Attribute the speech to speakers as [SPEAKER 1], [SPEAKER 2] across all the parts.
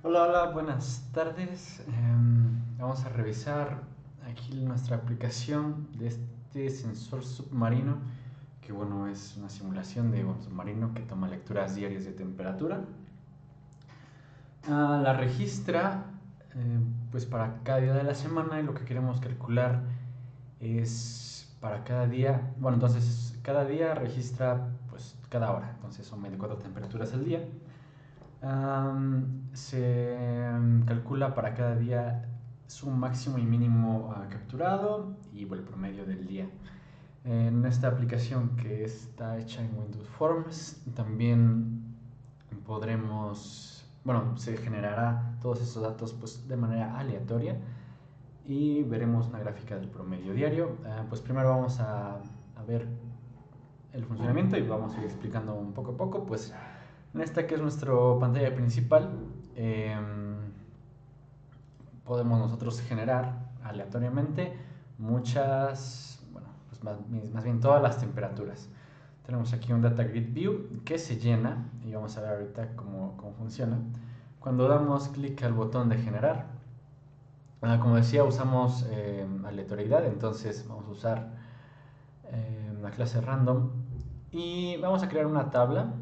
[SPEAKER 1] Hola, hola, buenas tardes. Vamos a revisar aquí nuestra aplicación de este sensor submarino, que bueno, es una simulación de un submarino que toma lecturas diarias de temperatura. La registra pues para cada día de la semana y lo que queremos calcular es para cada día, bueno, entonces cada día registra pues cada hora, entonces son 24 temperaturas al día. Se calcula para cada día su máximo y mínimo capturado y el promedio del día. En esta aplicación que está hecha en Windows Forms también podremos, bueno, se generará todos esos datos pues, de manera aleatoria y veremos una gráfica del promedio diario. Pues primero vamos a ver el funcionamiento y vamos a ir explicando un poco a poco. Pues en esta que es nuestra pantalla principal, eh, podemos nosotros generar aleatoriamente muchas, bueno, pues más bien todas las temperaturas. Tenemos aquí un Data Grid View que se llena y vamos a ver ahorita cómo funciona. Cuando damos clic al botón de generar, como decía, usamos aleatoriedad, entonces vamos a usar la clase random y vamos a crear una tabla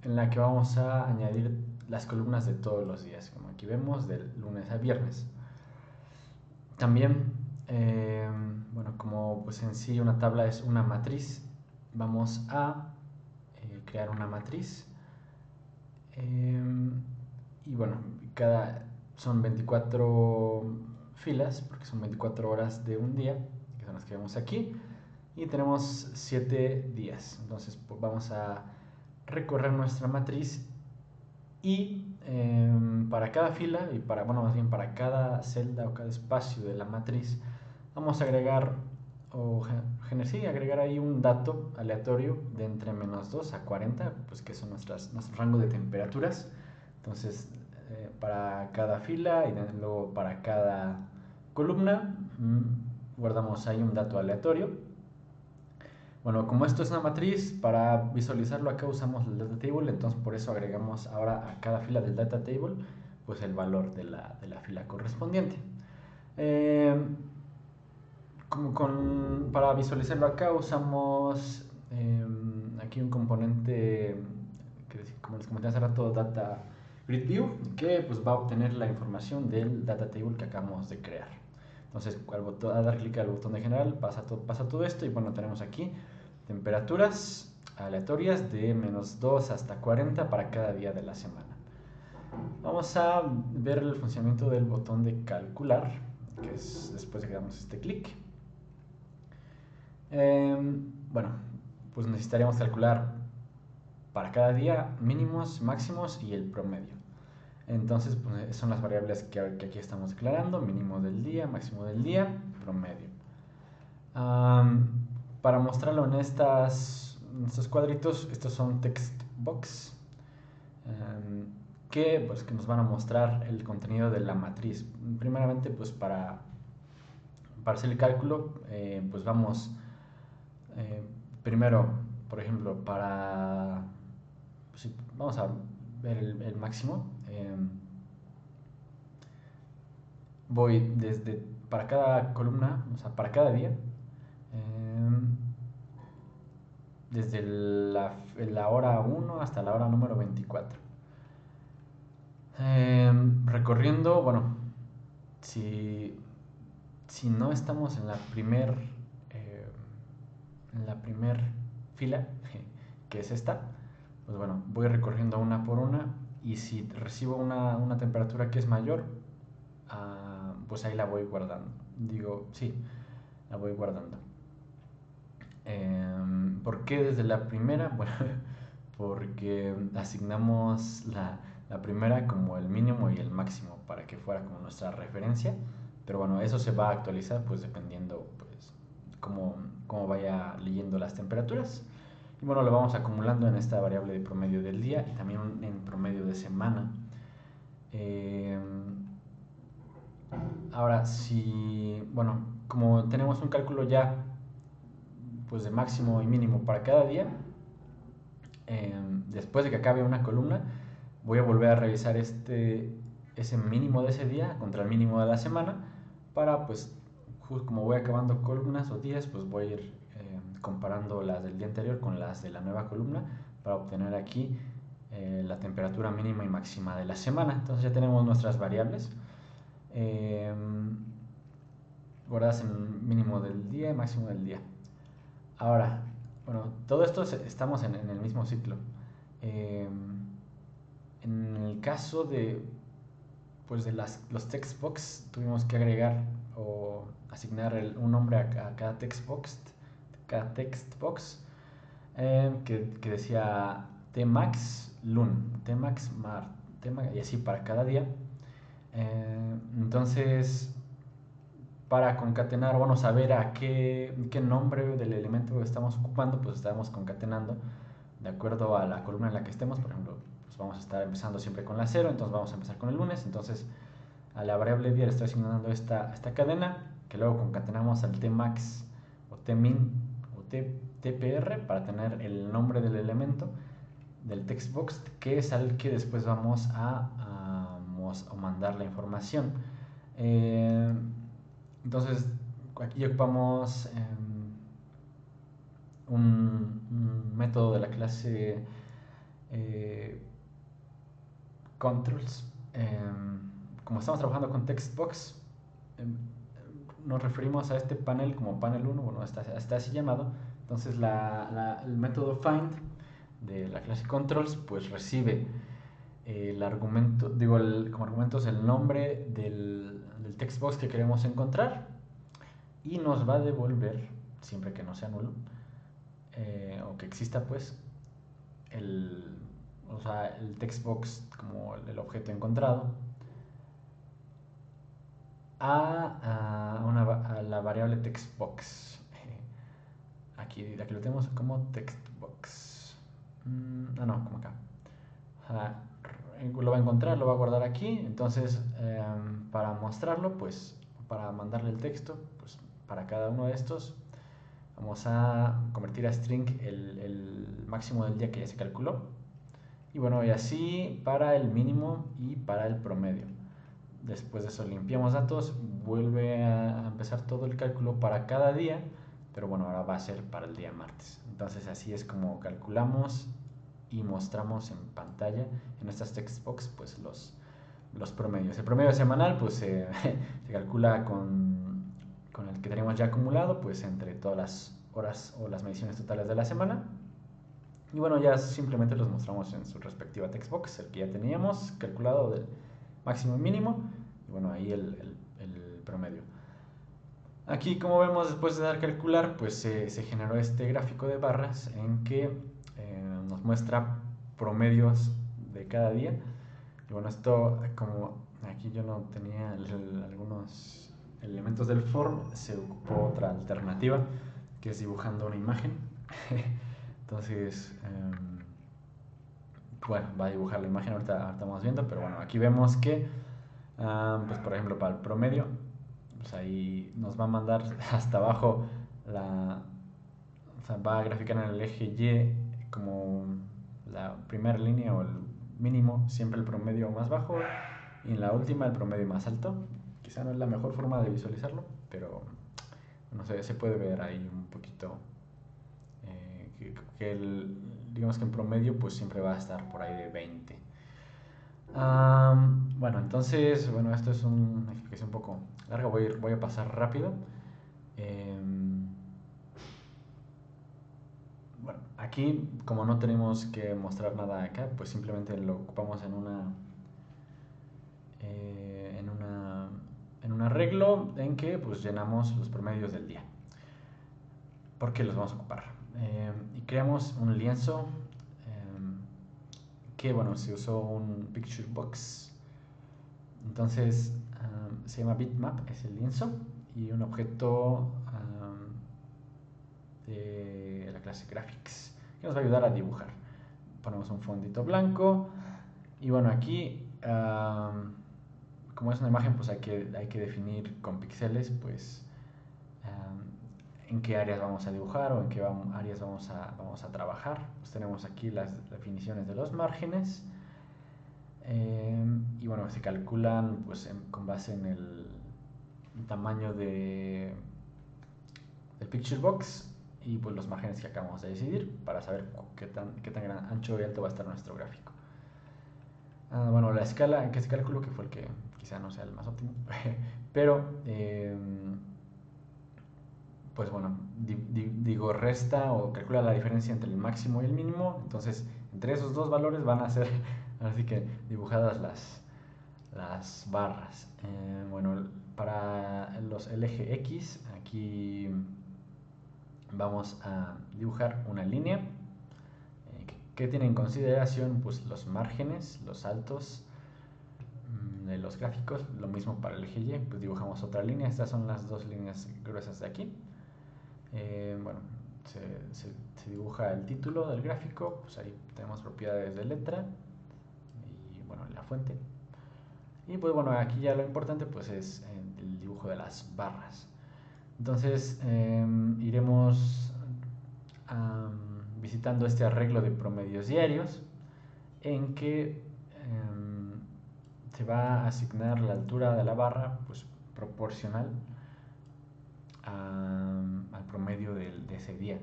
[SPEAKER 1] en la que vamos a añadir las columnas de todos los días, como aquí vemos, del lunes a viernes. También, bueno, como pues en sí una tabla es una matriz, vamos a crear una matriz. Y bueno, son 24 filas, porque son 24 horas de un día, que son las que vemos aquí. Y tenemos 7 días. Entonces pues, vamos a recorrer nuestra matriz y para cada fila y bueno, más bien para cada celda o cada espacio de la matriz, vamos a agregar sí, agregar ahí un dato aleatorio de entre -2 a 40, pues que son nuestro rango de temperaturas. Entonces, para cada fila y luego para cada columna, guardamos ahí un dato aleatorio. Bueno, como esto es una matriz, para visualizarlo acá usamos el data table, entonces por eso agregamos ahora a cada fila del data table pues el valor de la fila correspondiente. Eh, para visualizarlo acá usamos aquí un componente que, como les comenté hace rato, Data Grid View, que pues va a obtener la información del data table que acabamos de crear. Entonces al dar clic al botón de general pasa todo esto y bueno, tenemos aquí temperaturas aleatorias de -2 hasta 40 para cada día de la semana. Vamos a ver el funcionamiento del botón de calcular, que es después de que damos este clic. Bueno, pues necesitaríamos calcular para cada día mínimos, máximos y el promedio. Entonces, pues, son las variables que aquí estamos declarando: mínimo del día, máximo del día, promedio. Para mostrarlo en estos cuadritos, estos son text box, que nos van a mostrar el contenido de la matriz. Primeramente, pues para hacer el cálculo, pues vamos primero, por ejemplo, pues, vamos a ver el máximo. Voy para cada columna, o sea, para cada día, desde la hora 1 hasta la hora número 24. Recorriendo, bueno, si no estamos en la primer fila, que es esta, pues bueno, voy recorriendo una por una y si recibo una temperatura que es mayor, pues ahí la voy guardando. Digo, sí, la voy guardando. ¿Por qué desde la primera? Bueno, porque asignamos la primera como el mínimo y el máximo para que fuera como nuestra referencia. Pero bueno, eso se va a actualizar pues dependiendo pues cómo vaya leyendo las temperaturas. Y bueno, lo vamos acumulando en esta variable de promedio del día y también en promedio de semana. Eh, Ahora, bueno, como tenemos un cálculo ya pues de máximo y mínimo para cada día, después de que acabe una columna, voy a volver a revisar ese mínimo de ese día contra el mínimo de la semana para, pues, como voy acabando columnas o días, pues voy a ir comparando las del día anterior con las de la nueva columna para obtener aquí la temperatura mínima y máxima de la semana. Entonces ya tenemos nuestras variables guardadas en mínimo del día y máximo del día. Ahora, bueno, todo esto estamos en el mismo ciclo. En el caso de, pues, de los text box, tuvimos que agregar o asignar un nombre a cada text box, que decía tmax lun, tmax mar, y así para cada día. Entonces, para concatenar, bueno, saber a qué nombre del elemento estamos ocupando, pues estamos concatenando de acuerdo a la columna en la que estemos. Por ejemplo, pues vamos a estar empezando siempre con la 0, entonces vamos a empezar con el lunes. Entonces, a la variable día le estoy asignando esta cadena, que luego concatenamos al tmax o tmin o tpr para tener el nombre del elemento del textbox, que es al que después vamos a mandar la información. Entonces, aquí ocupamos un método de la clase controls. Como estamos trabajando con textbox, nos referimos a este panel como panel 1, bueno, está así llamado. Entonces el método find de la clase controls pues recibe el argumento, como argumentos el nombre del textbox que queremos encontrar y nos va a devolver, siempre que no sea nulo, o que exista, pues, el textbox como el objeto encontrado a la variable textbox. Aquí lo tenemos como textbox. No, como acá. Lo va a encontrar, lo va a guardar aquí. Entonces, para mostrarlo, pues, para mandarle el texto, pues, para cada uno de estos, vamos a convertir a string el máximo del día que ya se calculó. Y bueno, y así para el mínimo y para el promedio. Después de eso limpiamos datos, vuelve a empezar todo el cálculo para cada día, pero bueno, ahora va a ser para el día martes. Entonces así es como calculamos y mostramos en pantalla en estas textbox pues los promedios. El promedio semanal pues se calcula con el que tenemos ya acumulado pues entre todas las horas o las mediciones totales de la semana. Y bueno, ya simplemente los mostramos en su respectiva textbox, el que ya teníamos calculado del máximo y mínimo, y bueno, ahí el promedio. Aquí, como vemos, después de dar calcular, pues se generó este gráfico de barras en que nos muestra promedios de cada día. Y bueno, esto, como aquí yo no tenía algunos elementos del form, se ocupó otra alternativa, que es dibujando una imagen. Entonces, bueno, va a dibujar la imagen, ahorita estamos viendo, pero bueno, aquí vemos que, pues por ejemplo, para el promedio, pues ahí nos va a mandar hasta abajo o sea, va a graficar en el eje Y como la primera línea o el mínimo, siempre el promedio más bajo, y en la última el promedio más alto. Quizá no es la mejor forma de visualizarlo, pero no sé, se puede ver ahí un poquito digamos que en promedio pues siempre va a estar por ahí de 20. Bueno, entonces, bueno, esto es una explicación un poco larga, voy a pasar rápido. Bueno, aquí como no tenemos que mostrar nada acá, pues simplemente lo ocupamos en un arreglo en que pues llenamos los promedios del día, porque los vamos a ocupar. Y creamos un lienzo que, bueno, se usó un picture box. Entonces se llama bitmap, es el lienzo, y un objeto de la clase graphics que nos va a ayudar a dibujar. Ponemos un fondito blanco y bueno, aquí como es una imagen pues hay que definir con píxeles pues en qué áreas vamos a dibujar o en qué áreas vamos a trabajar. Pues tenemos aquí las definiciones de los márgenes, Y bueno, se calculan pues con base en el tamaño del picture box y pues los márgenes que acabamos de decidir para saber qué tan ancho y alto va a estar nuestro gráfico. Bueno, la escala en que se calculó, que fue el que quizá no sea el más óptimo, pero pues bueno, digo, resta o calcula la diferencia entre el máximo y el mínimo. Entonces, entre esos dos valores van a ser así que dibujadas las barras. Bueno, para el eje X, aquí vamos a dibujar una línea que tiene en consideración pues, los márgenes, los altos de los gráficos. Lo mismo para el eje Y, pues dibujamos otra línea. Estas son las dos líneas gruesas de aquí. Bueno, se dibuja el título del gráfico, pues ahí tenemos propiedades de letra y bueno, la fuente. Y pues bueno, aquí ya lo importante pues es el dibujo de las barras. Entonces iremos visitando este arreglo de promedios diarios en que se va a asignar la altura de la barra pues proporcional al promedio de ese día.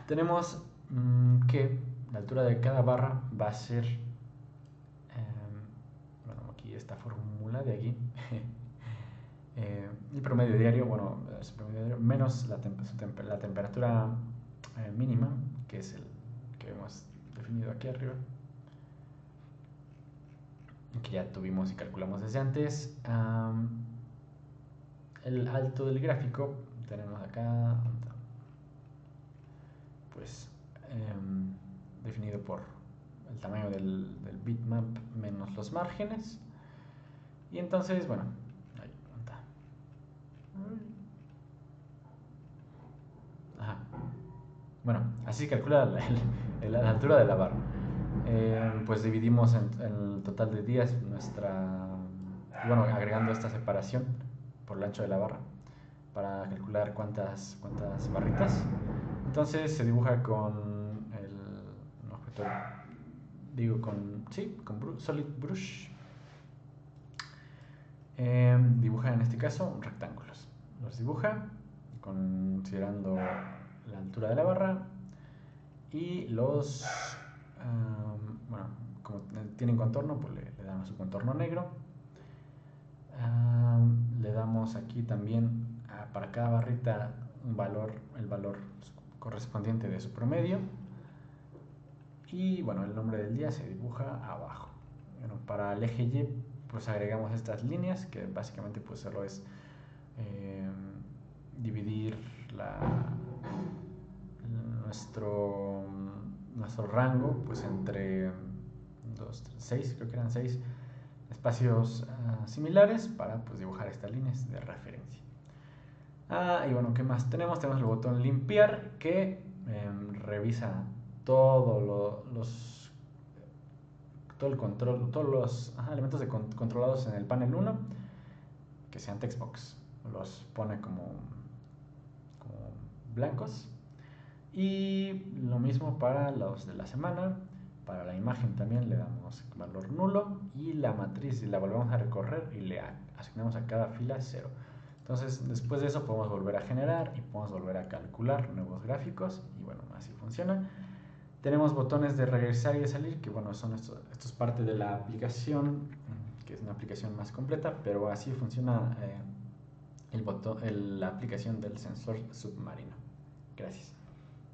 [SPEAKER 1] Tenemos que la altura de cada barra va a ser, bueno, aquí esta fórmula de aquí, el promedio diario, bueno, el promedio diario menos la temperatura mínima, que es el que hemos definido aquí arriba, que ya tuvimos y calculamos desde antes. El alto del gráfico tenemos acá, pues definido por el tamaño del bitmap menos los márgenes. Y entonces, bueno, ahí está. Ajá. Bueno, así se calcula la altura de la barra. Pues dividimos en el total de días bueno, agregando esta separación por el ancho de la barra para calcular cuántas barritas. Entonces se dibuja con un objeto, digo con Solid Brush. Dibuja en este caso rectángulos. Los dibuja considerando la altura de la barra y bueno, como tienen contorno, pues le damos su contorno negro. Le damos aquí también para cada barrita el valor correspondiente de su promedio. Y bueno, el nombre del día se dibuja abajo. Bueno, para el eje Y pues agregamos estas líneas que básicamente pues solo es dividir nuestro rango pues entre 6, creo que eran 6 espacios similares para pues dibujar estas líneas de referencia. Y bueno, ¿qué más tenemos? Tenemos el botón limpiar que revisa todo el control, todos los elementos controlados en el panel 1 que sean textbox, los pone como blancos. Y lo mismo para los de la semana. Para la imagen también le damos valor nulo y la matriz la volvemos a recorrer y le asignamos a cada fila 0. Entonces después de eso podemos volver a generar y podemos volver a calcular nuevos gráficos y bueno, así funciona. Tenemos botones de regresar y de salir, que bueno, esto es parte de la aplicación, que es una aplicación más completa, pero así funciona la aplicación del sensor submarino. Gracias.